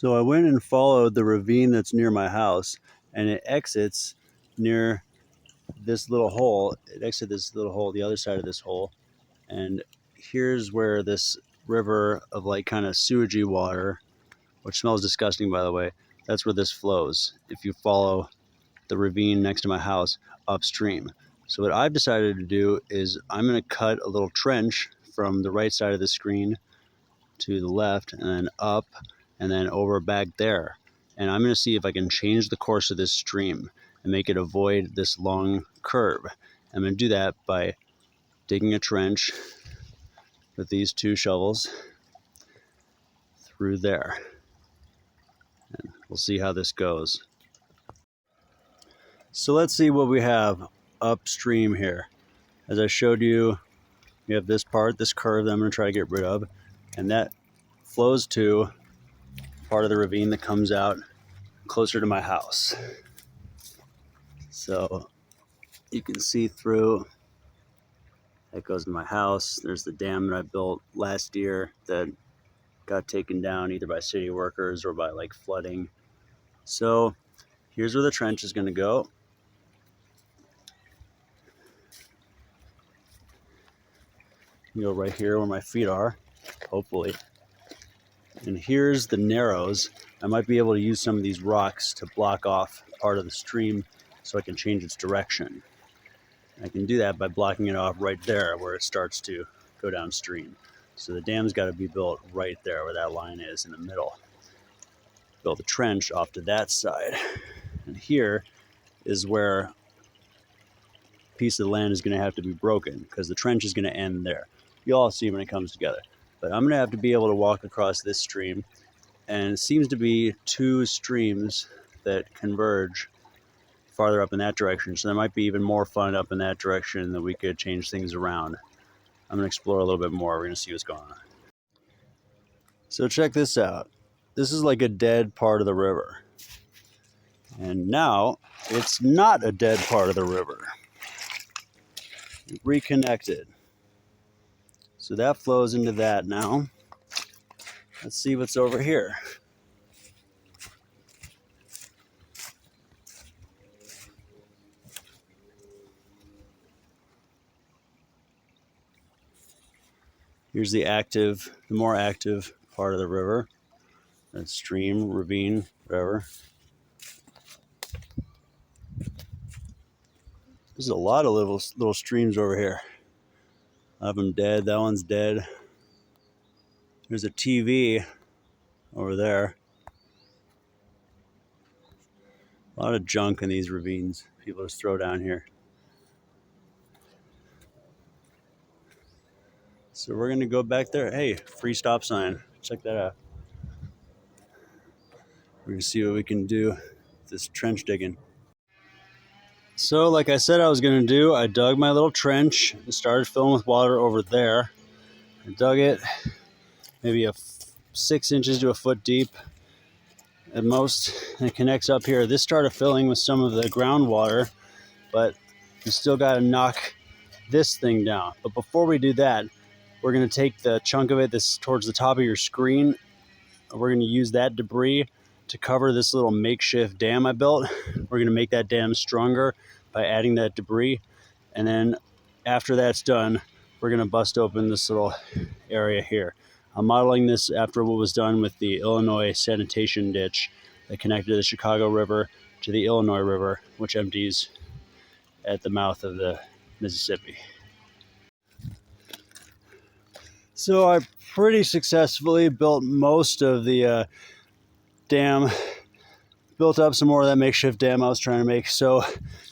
So I went and followed the ravine that's near my house, and it exits near this little hole. It exits this little hole, the other side of this hole. And here's where this river of like kind of sewagey water, which smells disgusting by the way, that's where this flows if you follow the ravine next to my house upstream. So what I've decided to do is I'm going to cut a little trench from the right side of the screen to the left and then up and then over back there. And I'm going to see if I can change the course of this stream and make it avoid this long curve. I'm going to do that by digging a trench with these two shovels through there. And we'll see how this goes. So let's see what we have upstream here. As I showed you, we have this part, this curve that I'm going to try to get rid of, and that flows to part of the ravine that comes out closer to my house. So you can see through, that goes to my house. There's the dam that I built last year that got taken down either by city workers or by like flooding. So here's where the trench is going to go. You go right here where my feet are, hopefully. And here's the narrows. I might be able to use some of these rocks to block off part of the stream so I can change its direction. I can do that by blocking it off right there where it starts to go downstream. So the dam's got to be built right there where that line is in the middle. Build a trench off to that side. And here is where a piece of the land is going to have to be broken because the trench is going to end there. You'll all see when it comes together. But I'm going to have to be able to walk across this stream, and it seems to be two streams that converge farther up in that direction, so there might be even more fun up in that direction that we could change things around. I'm going to explore a little bit more. We're going to see what's going on. So check this out. This is like a dead part of the river. And now it's not a dead part of the river. It reconnected. So that flows into that now. Let's see what's over here. Here's the more active part of the river. That stream, ravine, whatever. There's a lot of little streams over here. I have them dead. That one's dead. There's a TV over there. A lot of junk in these ravines. People just throw down here. So we're gonna go back there. Hey, free stop sign. Check that out. We're gonna see what we can do with this trench digging. So like I said I was gonna do, I dug my little trench and started filling with water over there. I dug it maybe 6 inches to a foot deep at most, and it connects up here. This started filling with some of the groundwater, but you still gotta knock this thing down. But before we do that, we're gonna take the chunk of it that's towards the top of your screen. We're gonna use that debris to cover this little makeshift dam I built. We're gonna make that dam stronger by adding that debris. And then after that's done, we're gonna bust open this little area here. I'm modeling this after what was done with the Illinois sanitation ditch that connected the Chicago River to the Illinois River, which empties at the mouth of the Mississippi. So I pretty successfully built most of the dam, built up some more of that makeshift dam I was trying to make. So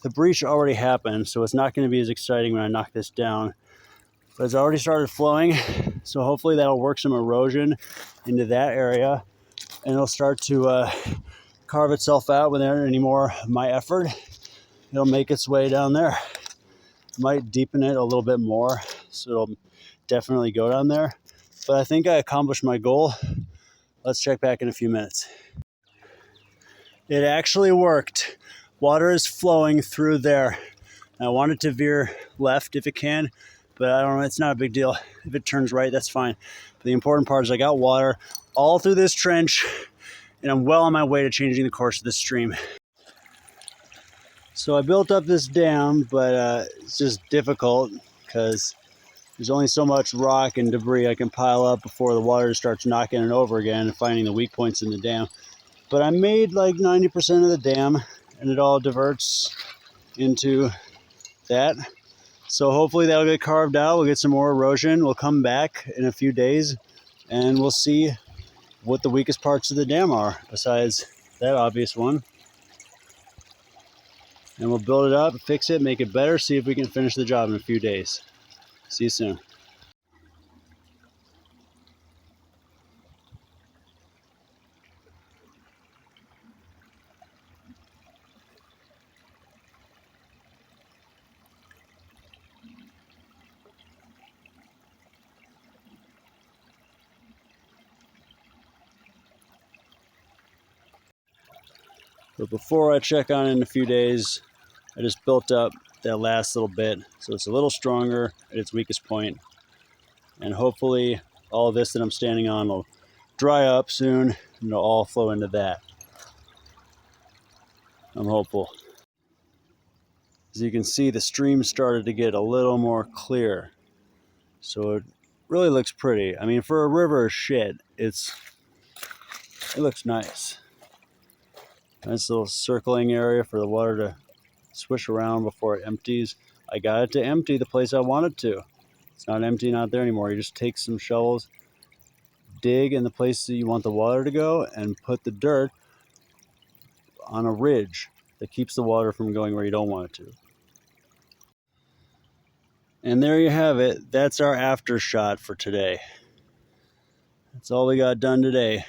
the breach already happened, so it's not going to be as exciting when I knock this down. But it's already started flowing, so hopefully that'll work some erosion into that area, and it'll start to carve itself out without any more of my effort. It'll make its way down there. Might deepen it a little bit more, so it'll definitely go down there. But I think I accomplished my goal. Let's check back in a few minutes. It actually worked. Water is flowing through there. I want it to veer left if it can, but I don't know, it's not a big deal. If it turns right, that's fine. But the important part is I got water all through this trench and I'm well on my way to changing the course of this stream. So I built up this dam, but it's just difficult because there's only so much rock and debris I can pile up before the water starts knocking it over again and finding the weak points in the dam. But I made like 90% of the dam, and it all diverts into that. So hopefully that'll get carved out. We'll get some more erosion. We'll come back in a few days and we'll see what the weakest parts of the dam are besides that obvious one. And we'll build it up, fix it, make it better, see if we can finish the job in a few days. See you soon. But before I check on it in a few days, I just built up that last little bit so it's a little stronger at its weakest point. And hopefully all of this that I'm standing on will dry up soon and it'll all flow into that. I'm hopeful. As you can see, the stream started to get a little more clear. So it really looks pretty. I mean, for a river shit, it looks nice. Nice little circling area for the water to swish around before it empties. I got it to empty the place I want it to. It's not empty, not there anymore. You just take some shovels, dig in the place that you want the water to go, and put the dirt on a ridge that keeps the water from going where you don't want it to. And there you have it. That's our after shot for today. That's all we got done today.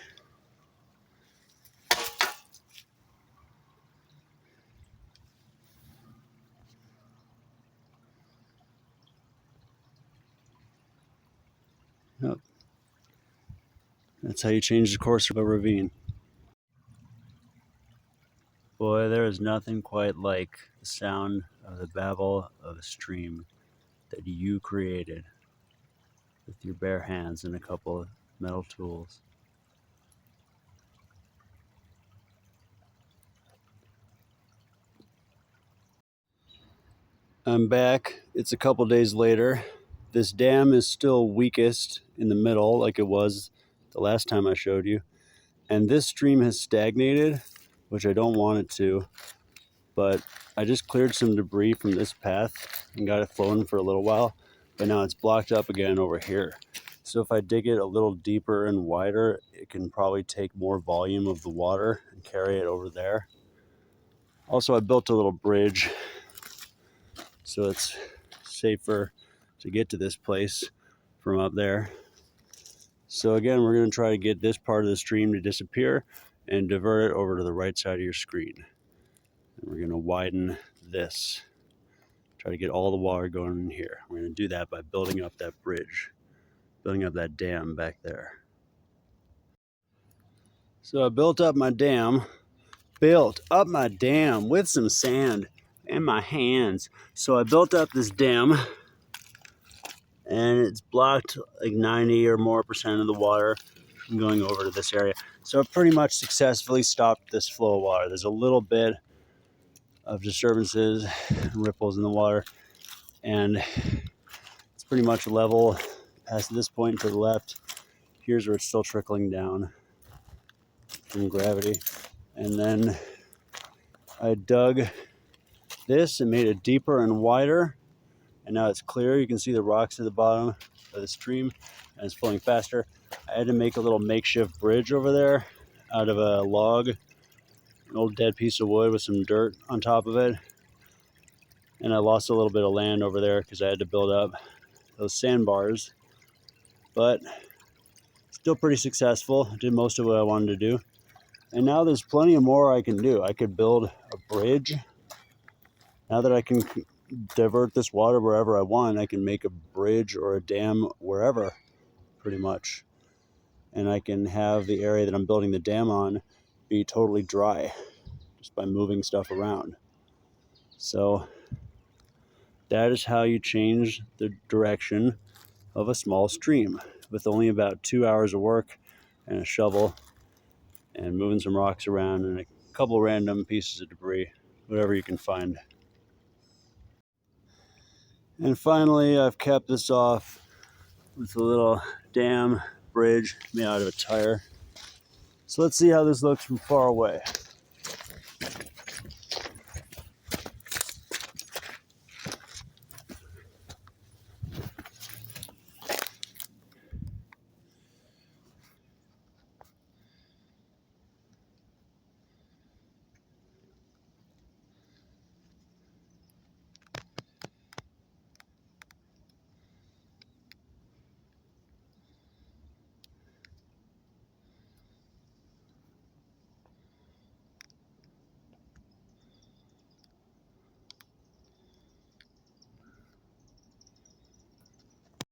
Yep. That's how you change the course of a ravine. Boy, there is nothing quite like the sound of the babble of a stream that you created with your bare hands and a couple of metal tools. I'm back. It's a couple days later. This dam is still weakest in the middle like it was the last time I showed you. And this stream has stagnated, which I don't want it to. But I just cleared some debris from this path and got it flowing for a little while. But now it's blocked up again over here. So if I dig it a little deeper and wider, it can probably take more volume of the water and carry it over there. Also, I built a little bridge so it's safer to get to this place from up there. So again, we're going to try to get this part of the stream to disappear and divert it over to the right side of your screen. And we're going to widen this. Try to get all the water going in here. We're going to do that by building up that bridge, building up that dam back there. So I built up my dam with some sand and my hands. So I built up this dam and it's blocked like 90 or more percent of the water from going over to this area. So it pretty much successfully stopped this flow of water. There's a little bit of disturbances and ripples in the water, and it's pretty much level past this point to the left. Here's where it's still trickling down from gravity. And then I dug this and made it deeper and wider, and now it's clear. You can see the rocks at the bottom of the stream and it's flowing faster. I had to make a little makeshift bridge over there out of a log, an old dead piece of wood with some dirt on top of it. And I lost a little bit of land over there because I had to build up those sandbars, but still pretty successful. Did most of what I wanted to do. And now there's plenty of more I can do. I could build a bridge. Now that I can divert this water wherever I want, I can make a bridge or a dam wherever, pretty much. And I can have the area that I'm building the dam on be totally dry just by moving stuff around. So that is how you change the direction of a small stream with only about 2 hours of work and a shovel and moving some rocks around and a couple random pieces of debris, whatever you can find. And finally, I've capped this off with a little dam bridge made out of a tire. So let's see how this looks from far away.